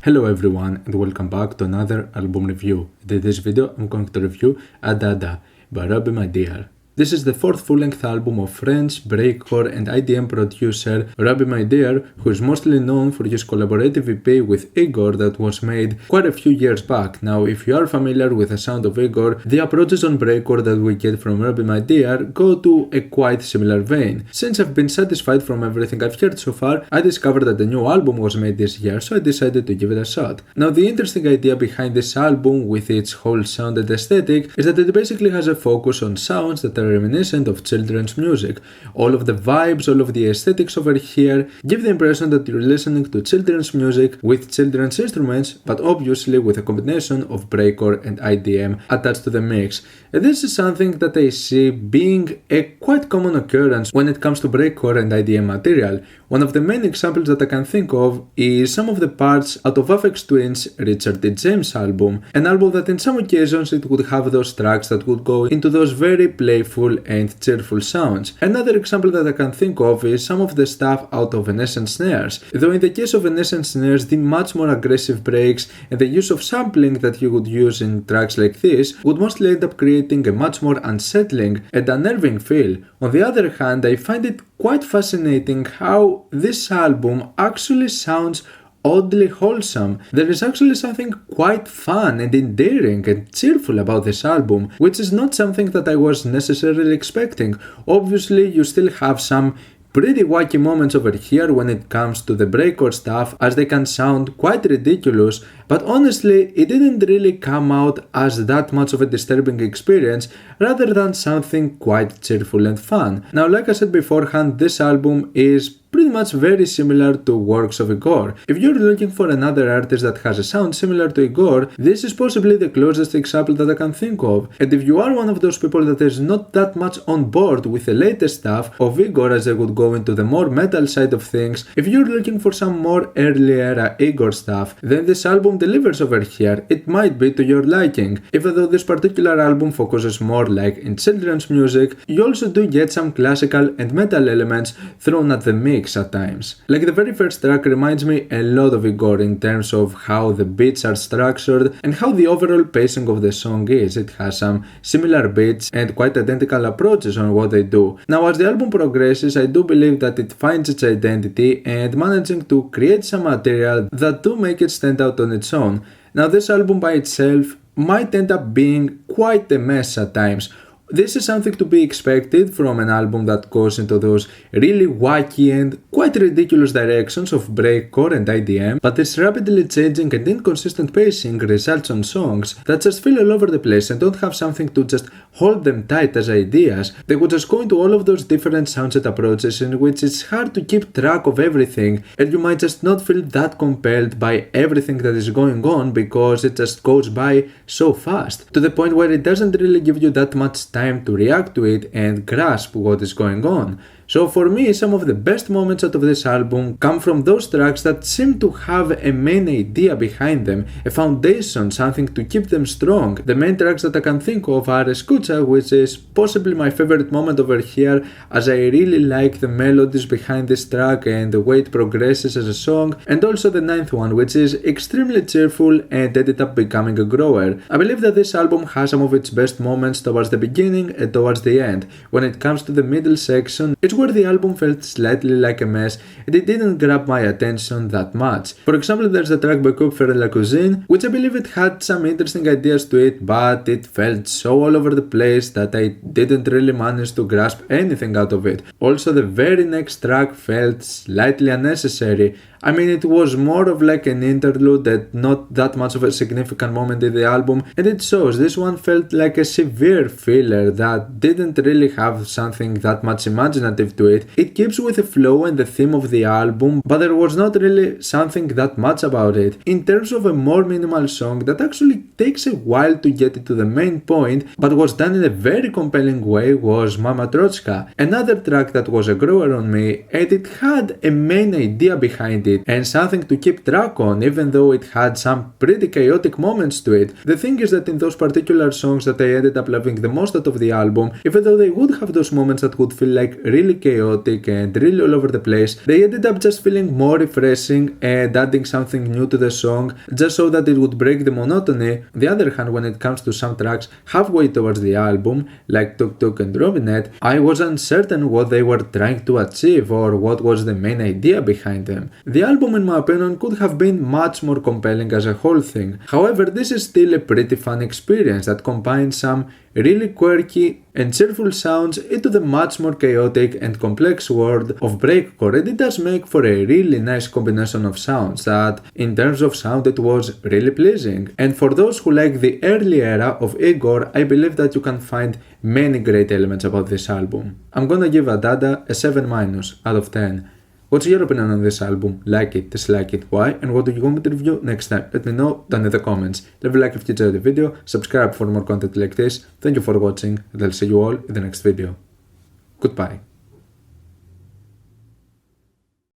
Hello everyone and welcome back to another album review. In this video I'm going to review Dada by Robbie My Dear. This is the fourth full-length album of French breakcore and IDM producer Robbie My Dear, who is mostly known for his collaborative EP with Igor that was made quite a few years back. Now, if you are familiar with the sound of Igor, the approaches on breakcore that we get from Robbie My Dear go to a quite similar vein. Since I've been satisfied from everything I've heard so far, I discovered that a new album was made this year, so I decided to give it a shot. Now, the interesting idea behind this album with its whole sound and aesthetic is that it basically has a focus on sounds that are reminiscent of children's music. All of the vibes, all of the aesthetics over here give the impression that you're listening to children's music with children's instruments, but obviously with a combination of breakcore and IDM attached to the mix. And this is something that I see being a quite common occurrence when it comes to breakcore and IDM material. One of the main examples that I can think of is some of the parts out of Aphex Twin's Richard D. James album, an album that in some occasions it would have those tracks that would go into those very playful and cheerful sounds. Another example that I can think of is some of the stuff out of Evanescence Snares, though in the case of Evanescence Snares the much more aggressive breaks and the use of sampling that you would use in tracks like this would mostly end up creating a much more unsettling and unnerving feel. On the other hand, I find it quite fascinating how this album actually sounds oddly wholesome. There is actually something quite fun and endearing and cheerful about this album, which is not something that I was necessarily expecting. Obviously, you still have some pretty wacky moments over here when it comes to the breakcore stuff, as they can sound quite ridiculous, but honestly it didn't really come out as that much of a disturbing experience rather than something quite cheerful and fun. Now, like I said beforehand, this album is pretty much very similar to works of Igor. If you're looking for another artist that has a sound similar to Igor, this is possibly the closest example that I can think of. And if you are one of those people that is not that much on board with the latest stuff of Igor, as they would go into the more metal side of things, if you're looking for some more early era Igor stuff, then this album delivers over here. It might be to your liking. Even though this particular album focuses more like in children's music, you also do get some classical and metal elements thrown at the mix at times. Like the very first track reminds me a lot of Igor in terms of how the beats are structured and how the overall pacing of the song is. It has some similar beats and quite identical approaches on what they do. Now, as the album progresses, I do believe that it finds its identity and managing to create some material that do make it stand out on its own. Now, this album by itself might end up being quite a mess at times. This is something to be expected from an album that goes into those really wacky and quite ridiculous directions of breakcore and IDM, but this rapidly changing and inconsistent pacing results on songs that just feel all over the place and don't have something to just hold them tight as ideas. They would just go into all of those different soundset approaches in which it's hard to keep track of everything, and you might just not feel that compelled by everything that is going on because it just goes by so fast, to the point where it doesn't really give you that much time to react to it and grasp what is going on. So for me, some of the best moments out of this album come from those tracks that seem to have a main idea behind them, a foundation, something to keep them strong. The main tracks that I can think of are Escucha, which is possibly my favorite moment over here, as I really like the melodies behind this track and the way it progresses as a song, and also the ninth one, which is extremely cheerful and ended up becoming a grower. I believe that this album has some of its best moments towards the beginning and towards the end. When it comes to the middle section, it's where the album felt slightly like a mess and it didn't grab my attention that much. For example, there's the track Beaucoup, faire, cuisine, which I believe it had some interesting ideas to it, but it felt so all over the place that I didn't really manage to grasp anything out of it. Also, the very next track felt slightly unnecessary. I mean, it was more of like an interlude and not that much of a significant moment in the album, and it shows. This one felt like a severe filler that didn't really have something that much imaginative to it. It keeps with the flow and the theme of the album, but there was not really something that much about it. In terms of a more minimal song that actually takes a while to get into the main point, but was done in a very compelling way, was Matriochka, another track that was a grower on me, and it had a main idea behind it it and something to keep track on, even though it had some pretty chaotic moments to it. The thing is that in those particular songs that I ended up loving the most out of the album, even though they would have those moments that would feel like really chaotic and really all over the place, they ended up just feeling more refreshing and adding something new to the song just so that it would break the monotony. On the other hand, when it comes to some tracks halfway towards the album, like Tuk Tuk and Robinette, I was uncertain what they were trying to achieve or what was the main idea behind them. The album, in my opinion, could have been much more compelling as a whole thing. However, this is still a pretty fun experience that combines some really quirky and cheerful sounds into the much more chaotic and complex world of breakcore, and it does make for a really nice combination of sounds that, in terms of sound, it was really pleasing. And for those who like the early era of Igor, I believe that you can find many great elements about this album. I'm gonna give Dada a 7- out of 10. What's your opinion on this album? Like it, dislike it, why, and what do you want me to review next time? Let me know down in the comments. Leave a like if you enjoyed the video, subscribe for more content like this. Thank you for watching, and I'll see you all in the next video. Goodbye.